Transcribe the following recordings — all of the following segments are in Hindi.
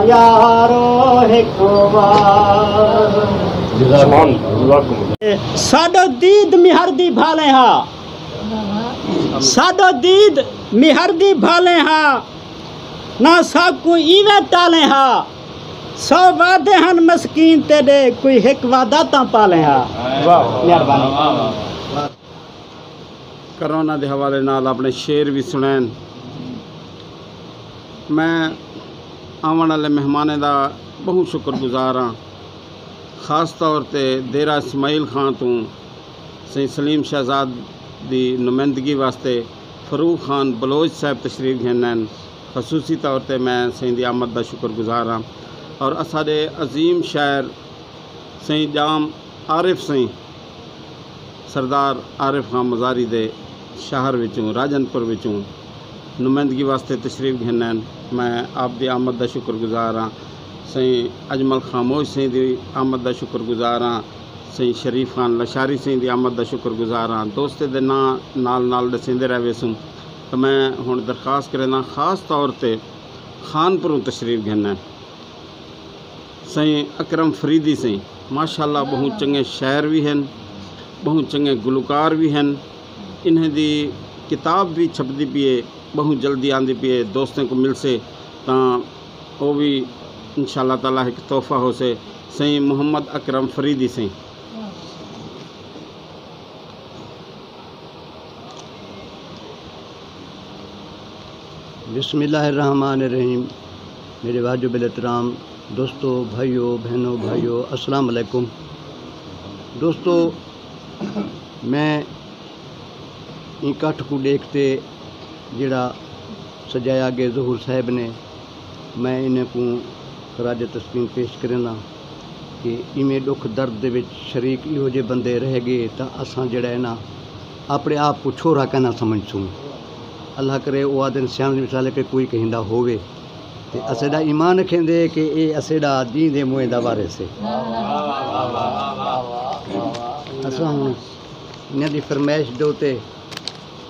यारो हिकु साडो दीद मिहर दी भाले हा साडो दीद मिहर दी भाले हा ना साकू इवे टाले हा सौ वादे हन मस्कीन तेरे कोई एक वादा ता पाले हा। मेहरबानी। करोना के हवाले नाल अपने शेर भी सुनैन। मैं आवन वाले मेहमाने का बहुत शुक्रगुजार हाँ, खास तौर पर देरा इस्माइल खान तो सही सलीम शहजाद की नुमाइंदगी वास्ते फरूक खान बलोच साहब तशरीफ घेन। खसूसी तौर पर मैं सही दी आमद का शुक्रगुजार हाँ और असाडे अजीम शायर सही जाम आरिफ सही सरदार आरिफ खान मज़ारी दे शहर विचों राजनपुर विचों नुमाइंदगी वास्ते तशरीफ घेन। मैं आप दी आमद का शुक्रगुजार हाँ। सही अजमल खामोश सही दी आमद का शुक्रगुजार हाँ। सही शरीफ खान लशारी सही दी आमद का शुक्रगुजार हाँ। दोस्ते दे नाल दसेंदे रह वेसूं तो मैं हुण दरखास्त करना खास तौर पर खानपुरों तशरीफ घेन। सही अकरम फरीदी सही माशाअल्लाह बहुत चंगे शायर भी हैं, बहुत चंगे गुलकार भी हैं। इन्हें दी किताब भी छपती पी है, बहुत जल्दी आती पी है। दोस्तों को मिल से तो वो भी इंशाअल्लाह ताला एक तोहफा हो से। सही मोहम्मद अकरम फरीदी सही बिस्मिल्लाहिर्रहमानिर्रहीम। मेरे वाजिब एहतराम दोस्तों, भाइयों बहनों, अस्सलाम वालेकुम। दोस्तों, मैं इकट्ठ को देखते जिड़ा सजाया गया ज़हूर साहब ने, मैं इन्हें को खराज तस्लीम पेश करना कि इवें दुख दर्द दे विच शरीक इहो जे बंदे रह गए तो असां जिहड़ा है ना अपने आप को छोरा कहना समझसूँ। अल्लाह करे वो आदन सियाण मिसाल के कोई कहिंदा होवे ते असेदा ईमान रखेंदे कि ये असेदा दी दे मुँह दा वारिस है। असां हुण इन्हां दी फरमाइश दे उत्ते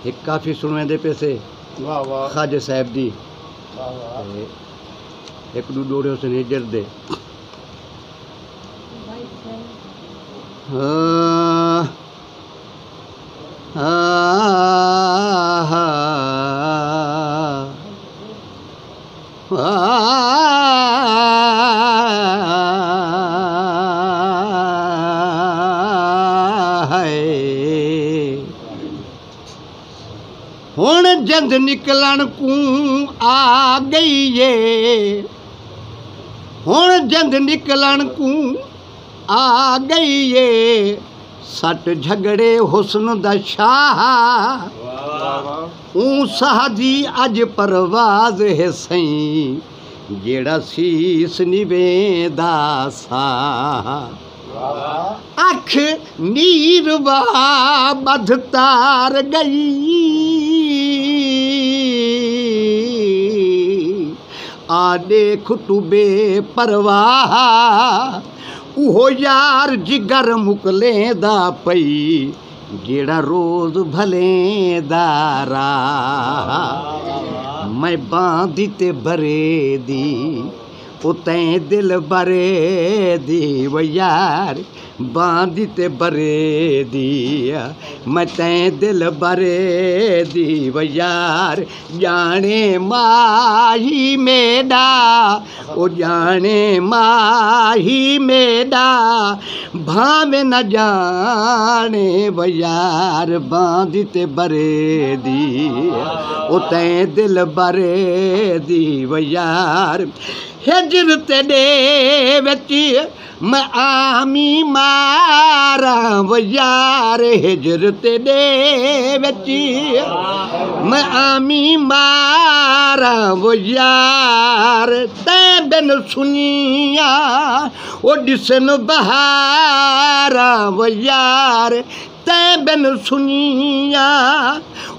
एक काफ़ी सुनवेंदे पैसे ख्वाजा साहब दी एक दू डोड़े से हिजर दे हुण जंद निकलन को आ गई ये, हुण जंद निकलन को आ गई ये, सट झगड़े हुस्न दा शाह ऊं साहदी अज परवाज है सई जेड़ा शीस निवेंदा सा। अख नीरवा बध तार गई आ देख तू बेपरवाह उहो यार जिगर मुकलेंदा पई जेड़ा रोज़ भलेंदा राह। मैं बांधी ते भरे दी उतें दिल भरे दी वो यार बांधी ते भरे दी मैं तें दिल भरे दी वो यार। जाने माही मेडा ओ जाने माही मेडा भावे न जाने वो यार बांधी ते भरे दी उतें दिल भरे दी वो यार। हिजर तेरे विच मैं आमी मारा वो यार हिजर तेरे विच मैं आमी मारा वो यार। तैं बिन सुनिया ओ दिसन बहारा वो यार। तैं बिन सुनिया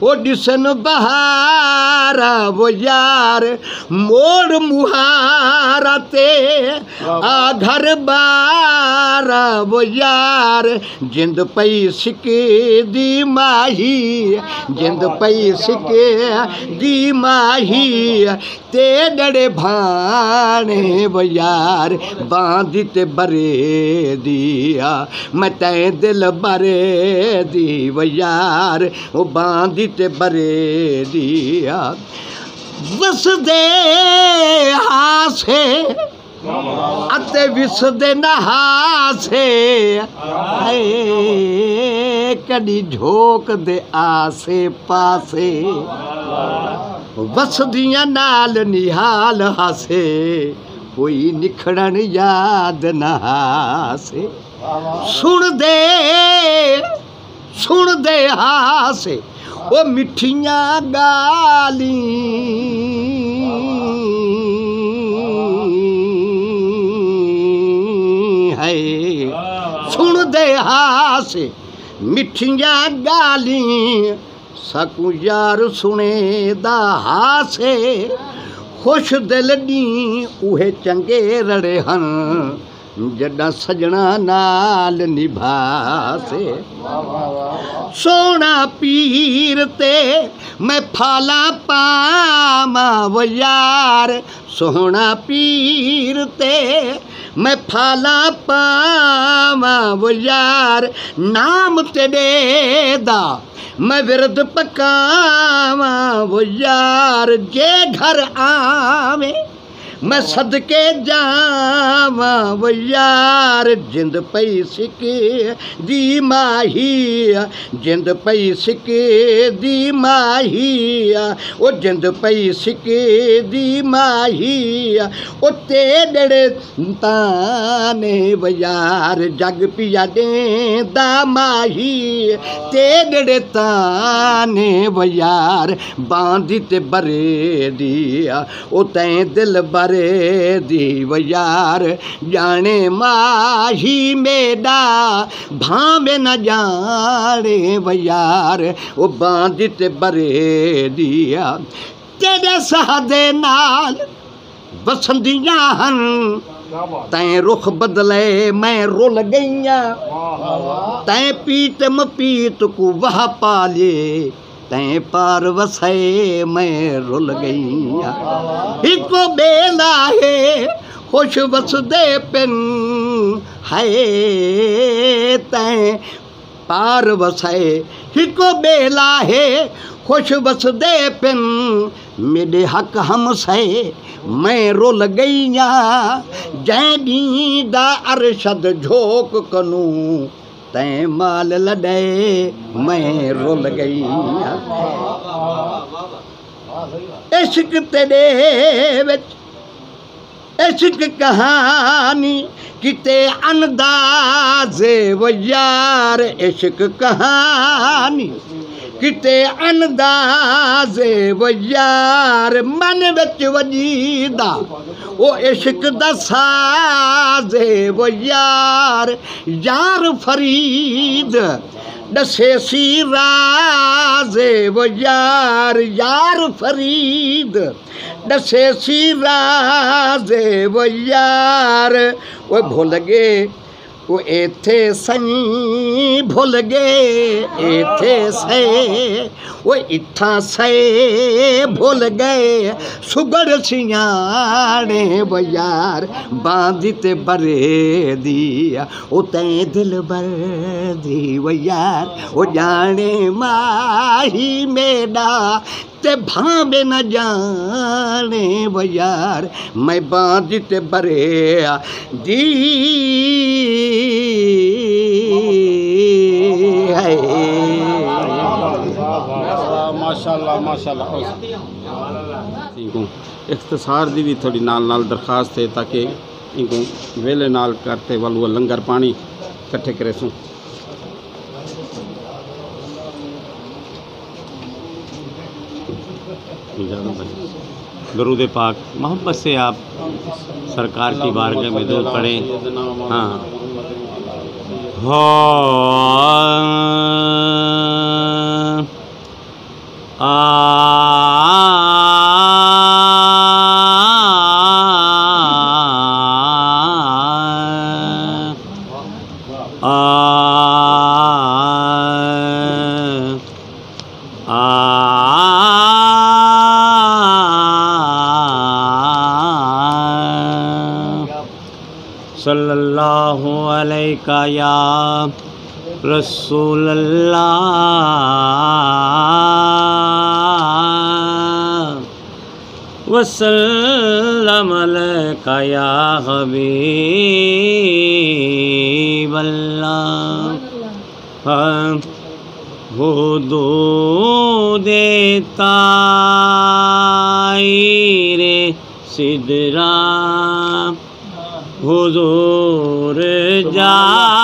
ओ दिसन बहारा वो यार। मोड़ मुहारा ते आ घर बार मारा वो यार जिंद पई सिके दी माही जिंद पई सिके दी माही ते डड़े भाने वो यार बांधी ते बरे दिया मैं तै दिल बरे दी वो यार वो बांधी ते बरे दिया वसदे हासे अते विसदे नहासे कदी झोक दे आसे पासे वसदियां नाल निहाल हासे कोई निखड़न याद नहासे सुन दे हासे ओ मिठियां गाली है सुन दे हासे मिठियां गाली सकू यार सुने दा हासे खुश दिल दी उहे चंगे रड़े हन जड़ा सजना नाल निभासे सोना पीर ते मैं फाला पामा वो यार सोना पीर ते मैं फाला पामा वो यार नाम तेरे दा मैं विरद पकावा वो यार जे घर आवे मैं सदके जावा वो यार जिंद पई सिके दी माही जिंद पई सिके दी माही ओ जिंद पई सिके दी माही ओ तेरे ताने वो यार जग पिया देंदा माही तेरे ताने वो यार बांधी ते बरे दिया ओ तैं दिल बरे दी वो यार जाने माही मेरा भावे न जाने वो यार वो बांधी ते बरे दिया तेरे सहदे नाल बसंदियां हन तैं रुख बदले मैं रुल गईया तैं पीत मपीत को वह पाले तैं पार वसे मैं रुल गईया हिको बेला है खुश वसदे पिन है तैं पार वसे हिको बेला है खुश वसदे पिन मेरे हक हम से मैं रुल गईया जै दा अरशद झोक कनू तैं माल लड़े मैं रुल गई इश्क तेरे विच इश्क कहानी किते अंदाज़े वो यार इश्क कहानी किते अंदाज़े वो यार मन विच वजीदा ओ इश्क दा साज़े वो यार फरीद दसे सी राज़े वो यार फरीद दसे सी राज़े वो यार वो भुल गए वो एथे सही भुल गए एथे से वो इत्था से भुल गए सुगड़ सियाने वो यार बांधी ते बरे दिया वो तैं दिल बर दी वो यार वो जाने माही मेरा ते भावे न जाने वो यार मैं बांधी ते बरे दी है माशाल्लाह माशाल्लाह इख्तिसार दी भी थोड़ी नाल दरखास्त है ताकि इनको वेले नाल करते वालू लंगर पानी इकट्ठे करे सूँ दरूद पाक मोहब्बत से आप सरकार की बारगाह में दूर पढ़ें। हाँ हो सल्लल्लाहु अलैका या रसूल अल्लाह वसल्लम अलैका या हबीब अल्लाह। हुदू देता रे सिदरा हुजूर जानते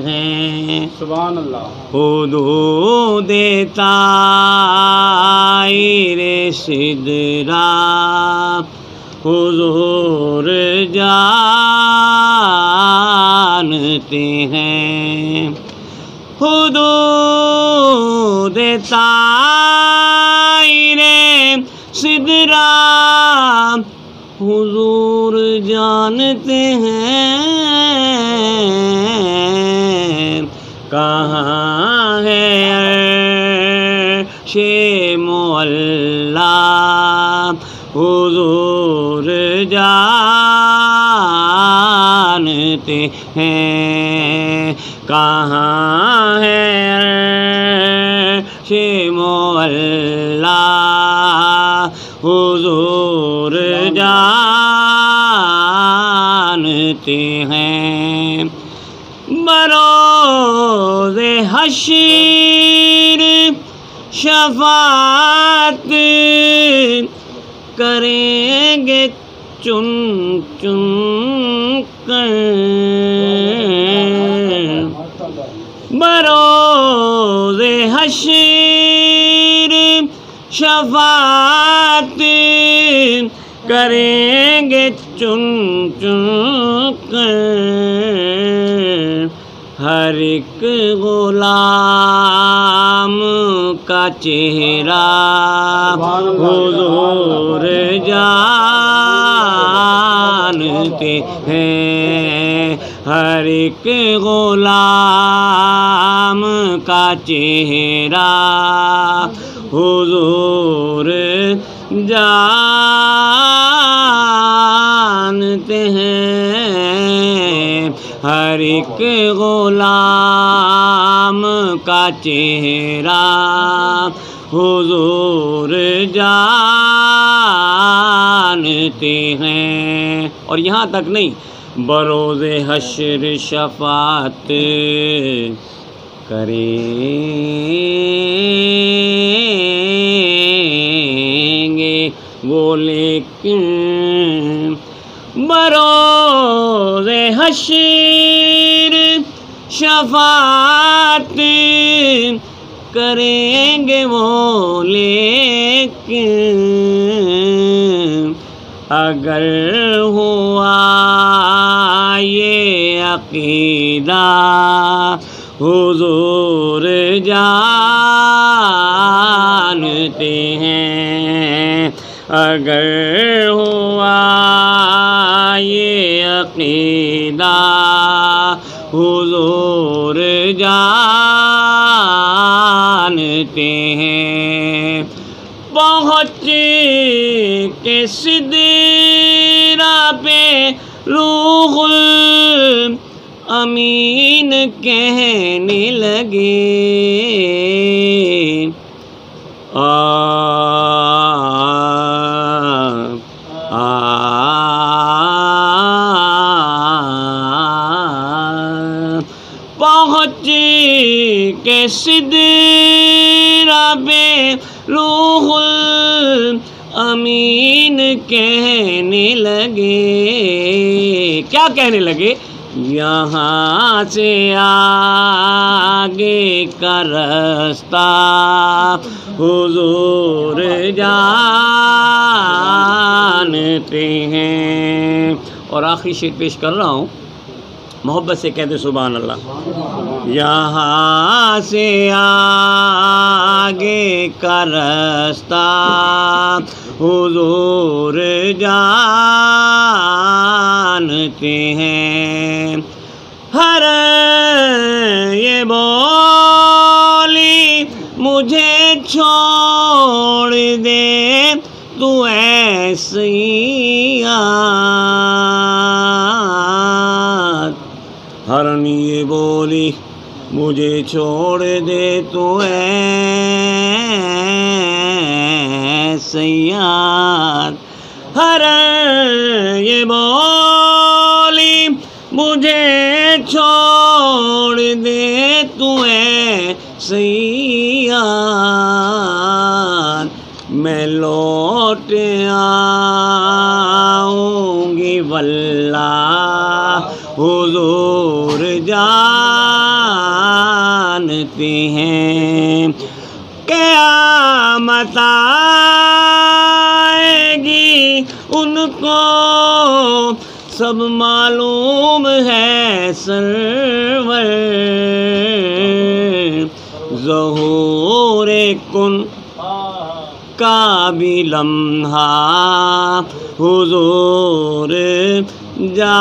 हैं। सुभान अल्लाह। हुदू देता रे सिदरा हुजूर जानते हैं। हुदू देता रे सिदरा हुजूर जानते हैं। कहाँ है अर्शे मुअल्ला हुजूर जानते हैं। कहाँ है अर्शे मुअल्ला हुजूर जानते हैं। बरोज़े हश्र शफ़ाअत करेंगे चुन चुन कर। बरोज़े हश्र शफ़ाअत करेंगे चुन चुन कर। हर एक गुलाम का चेहरा हुजूर जानते हैं। हर एक गुलाम का चेहरा हुजूर जानते हैं। हर एक गुलाम का चेहरा हुजूर जानते हैं। और यहाँ तक नहीं, बरोज़े हश्र शफ़ाअत करेंगे वो, लेकिन बरोज़े हश्र शफ़ाअत करेंगे वो, लेकिन अगर हुआ ये अक़ीदा हुजूर जानते हैं। अगर हुआ ये अक़ीदा हुजूर जानते हैं। पहुँच के सिदरा पे रूहुल अमीन कहने लगे, पहुँच के सिदरा पे रूहुल अमीन कहने लगे। क्या कहने लगे? यहाँ से आगे का रास्ता हुजूर जानते हैं। और आखिरी शेर पेश कर रहा हूँ, मोहब्बत से कहते सुभान अल्लाह। यहाँ से आगे का रास्ता हुजूर जानते जानते हैं। हर ये बोली मुझे छोड़ दे तू ऐसी याद। हरन ये बोली मुझे छोड़ दे तू ऐसी याद। हरन ये बोली मुझे छोड़ दे तू ऐसी याद। मैं लौट आऊँगी वल्लाह हुजूर जानते हैं। क़यामत आएगी उनको सब मालूम है सरवर। ज़हूर कुन का भी लम्हा हुजूर जानते